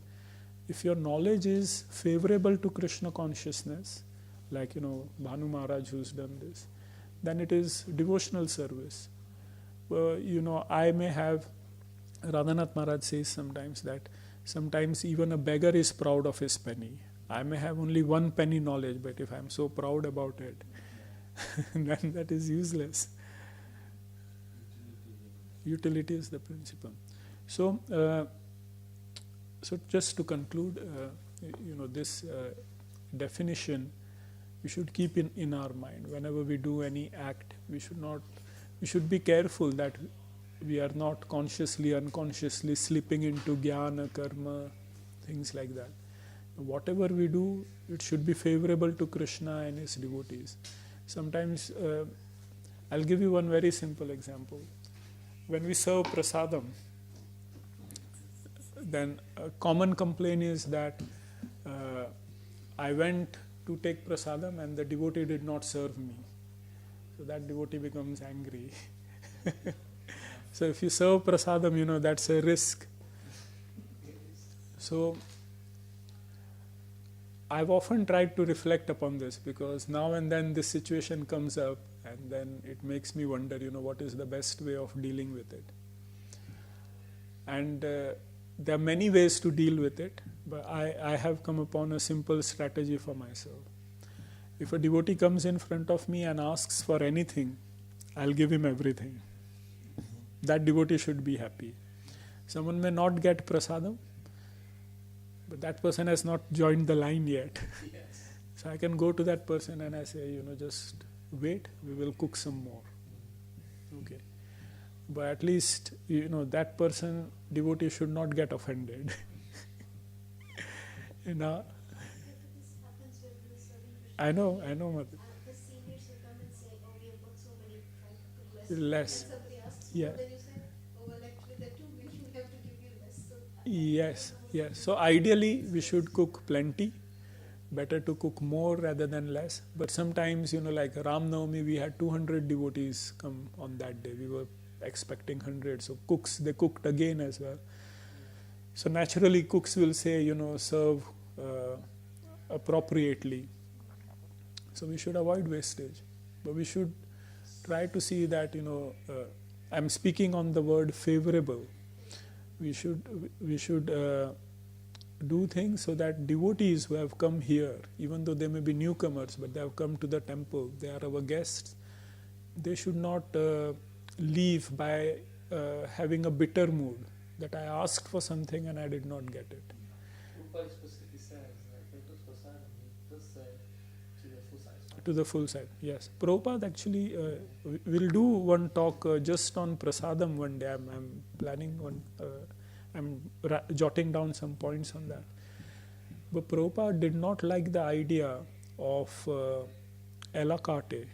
If your knowledge is favorable to Krishna consciousness, like Bhanu Maharaj who's done this, then it is devotional service. I may have, Radhanath Maharaj says sometimes that sometimes even a beggar is proud of his penny. I may have only 1 penny knowledge, but if I'm so proud about it, then that is useless. Utility is the principle. So, just to conclude, this definition we should keep in our mind. Whenever we do any act, we should be careful that we are not consciously, unconsciously slipping into jnana, karma, things like that. Whatever we do, it should be favorable to Krishna and his devotees. Sometimes, I'll give you one very simple example. When we serve prasadam, then a common complaint is that I went to take prasadam and the devotee did not serve me. So that devotee becomes angry. So if you serve prasadam, that's a risk. So I've often tried to reflect upon this, because now and then this situation comes up and then it makes me wonder, what is the best way of dealing with it. And there are many ways to deal with it, but I have come upon a simple strategy for myself. If a devotee comes in front of me and asks for anything, I'll give him everything. That devotee should be happy. Someone may not get prasadam, but that person has not joined the line yet. Yes. So I can go to that person and I say, just wait, we will cook some more. Okay. But at least, that person, devotee, should not get offended. This happens when we are serving Krishna. I know, Mother. The seniors will come and say, we have got so many, try to cook Less. And somebody asks, Yeah. then you say, actually there are 2 meals, we have to give you less. So Yes. So ideally, we should cook plenty. Better to cook more rather than less. But sometimes, like Ram Navami, we had 200 devotees come on that day. We were expecting 100. So cooks, they cooked again as well. So naturally, cooks will say, serve appropriately. So we should avoid wastage. But we should try to see that, I'm speaking on the word favorable. We should do things so that devotees who have come here, even though they may be newcomers, but they have come to the temple, they are our guests, they should not leave by having a bitter mood that I asked for something and I did not get it. Prabhupada specifically says that when it was prasadam, he does say to the full size. To the full side, yes. Prabhupada actually will do one talk just on prasadam one day. I'm planning on, jotting down some points on that. But Prabhupada did not like the idea of a la carte,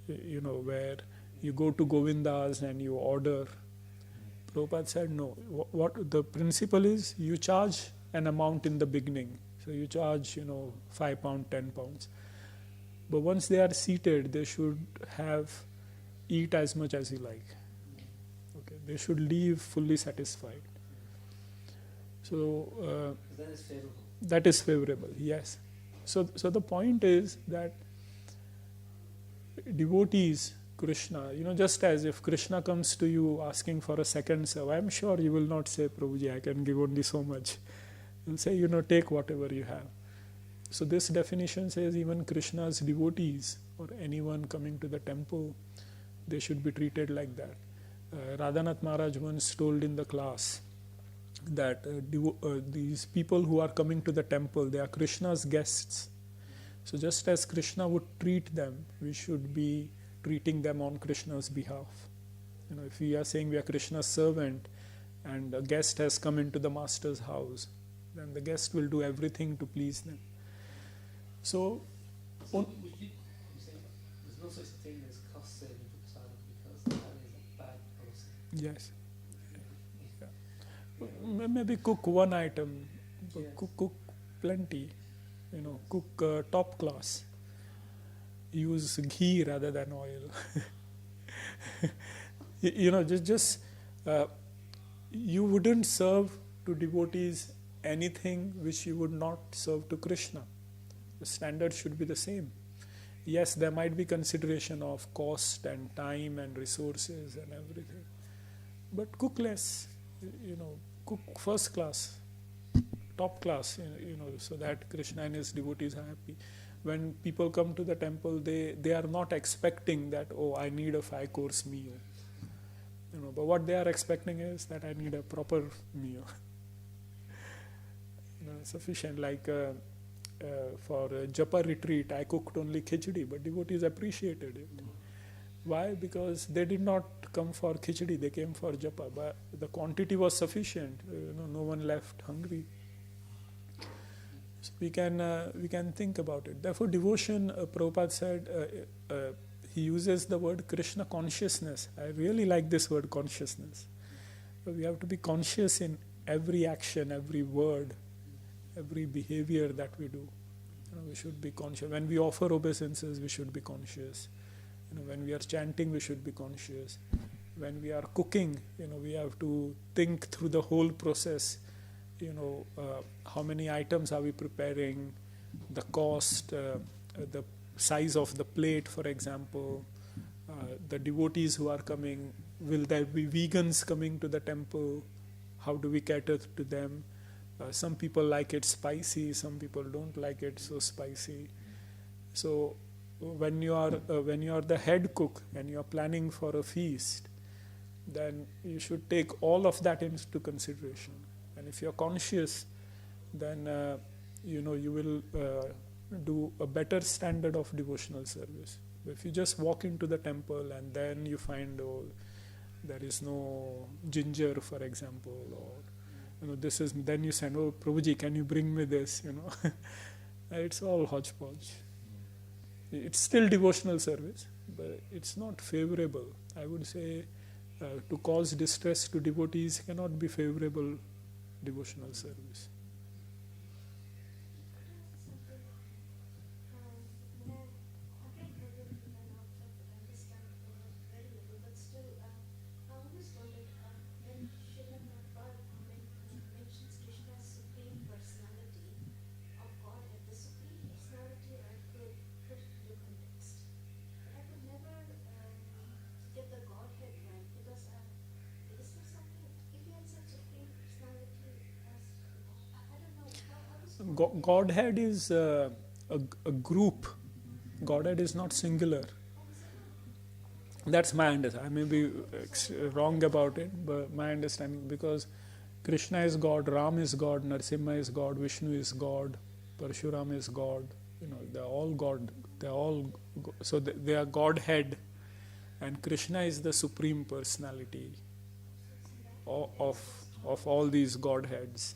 where you go to Govinda's and you order. Prabhupada said no. What the principle is, you charge an amount in the beginning. So you charge, £5, £10. But once they are seated, they should eat as much as you like. Okay, they should leave fully satisfied. So Then it's favorable. that is favorable, yes. So the point is that devotees, Krishna, just as if Krishna comes to you asking for a second serve, I'm sure you will not say, Prabhuji, I can give only so much. You'll say, take whatever you have. So this definition says even Krishna's devotees or anyone coming to the temple, they should be treated like that. Radhanath Maharaj once told in the class that these people who are coming to the temple, they are Krishna's guests. So just as Krishna would treat them, we should be treating them on Krishna's behalf. If we are saying we are Krishna's servant and a guest has come into the master's house, then the guest will do everything to please them. So Would you say there's no such thing as cost saving to Prasada because that is a bad policy? yes. Maybe cook one item, Yes. cook plenty, cook top class. Use ghee rather than oil. You wouldn't serve to devotees anything which you would not serve to Krishna. The standard should be the same. Yes, there might be consideration of cost and time and resources and everything, but cook less. Cook first class, top class. So that Krishna and his devotees are happy. When people come to the temple, they are not expecting that, I need a 5-course meal. But what they are expecting is that I need a proper meal. Sufficient. Like for a japa retreat, I cooked only khichdi, but devotees appreciated it. Why? Because they did not come for khichdi, they came for japa. But the quantity was sufficient. No one left hungry. So we can think about it. Therefore, devotion, Prabhupada said, he uses the word Krishna consciousness. I really like this word consciousness. So we have to be conscious in every action, every word, every behavior that we do. We should be conscious. When we offer obeisances, we should be conscious. When we are chanting, we should be conscious. When we are cooking, we have to think through the whole process. How many items are we preparing, the cost, the size of the plate, for example, the devotees who are coming, will there be vegans coming to the temple? How do we cater to them? Some people like it spicy, some people don't like it so spicy. So when you are the head cook and you are planning for a feast, then you should take all of that into consideration. And if you are conscious, then you will do a better standard of devotional service. But if you just walk into the temple and then you find there is no ginger, for example, or this is, then you say, Prabhuji, can you bring me this? It's all hodgepodge. It's still devotional service, but it's not favorable. I would say to cause distress to devotees cannot be favorable devotional service. Godhead is a group. Godhead is not singular. That's my understanding. I may be wrong about it, but my understanding, because Krishna is God, Ram is God, Narasimha is God, Vishnu is God, Parshuram is God. They're all God. So they are Godhead, and Krishna is the supreme personality of all these Godheads.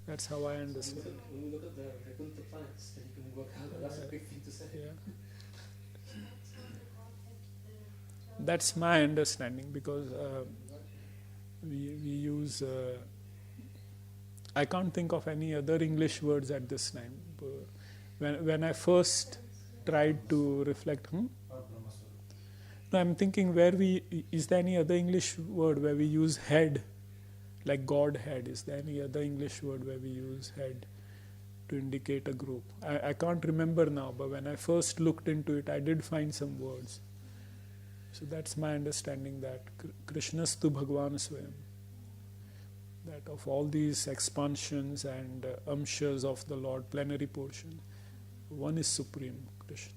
That's how I understand. When we look at the Vaikuntha planets, then you can work out that's a big thing to say. Yeah. That's my understanding, because we use. I can't think of any other English words at this time. When I first tried to reflect, no, I'm thinking is there any other English word where we use head like Godhead. Is there any other English word where we use head to indicate a group? I can't remember now, but when I first looked into it, I did find some words. So that's my understanding, that Krishnastu Bhagwan Swayam. That of all these expansions and amshas of the Lord, plenary portion, one is supreme, Krishna.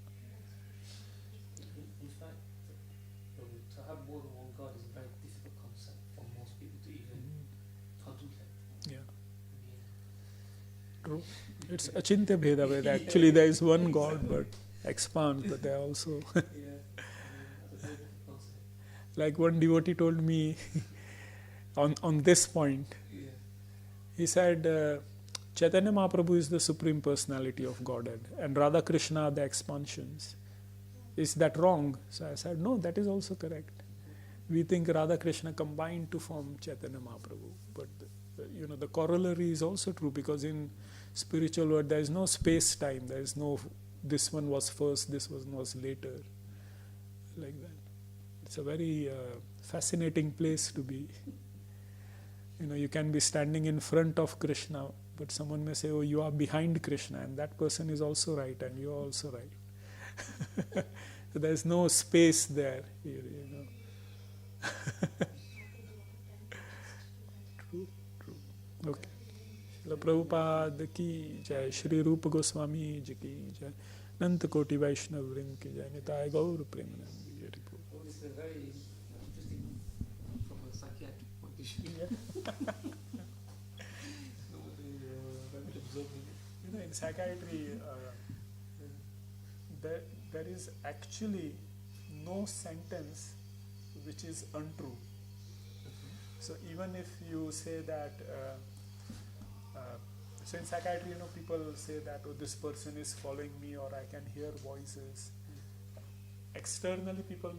In fact, to have more than one God is a very difficult concept for most people to even contemplate. Yeah. Yeah. True. It's Achintya Bheda Veda. Actually, there is one God, but expands, but there are also. Yeah. That's a very difficult concept. Like one devotee told me on this point, Yeah. he said, Chaitanya Mahaprabhu is the Supreme Personality of Godhead, and Radha Krishna are the expansions. Is that wrong? So I said, no, that is also correct. We think Radha Krishna combined to form Chaitanya Mahaprabhu, but the corollary is also true, because in spiritual world there is no space-time, there is no this one was first, this one was later, like that. It's a very fascinating place to be. You can be standing in front of Krishna, but someone may say, oh, you are behind Krishna, and that person is also right, and you are also right. So there is no space there. True. Okay. Srila Prabhupada ki jai, Shri Rupa Goswami ji ki jai, Nanta Koti Vaishnav Vrind ki jai, Nitai Gaur Premanand Ji Hari Bol. Well, this is a very interesting from a psychiatric point of view. Very observing. In psychiatry, there is actually no sentence which is untrue. So even if you say that, so in psychiatry, people say that, oh, this person is following me, or I can hear voices. Externally, people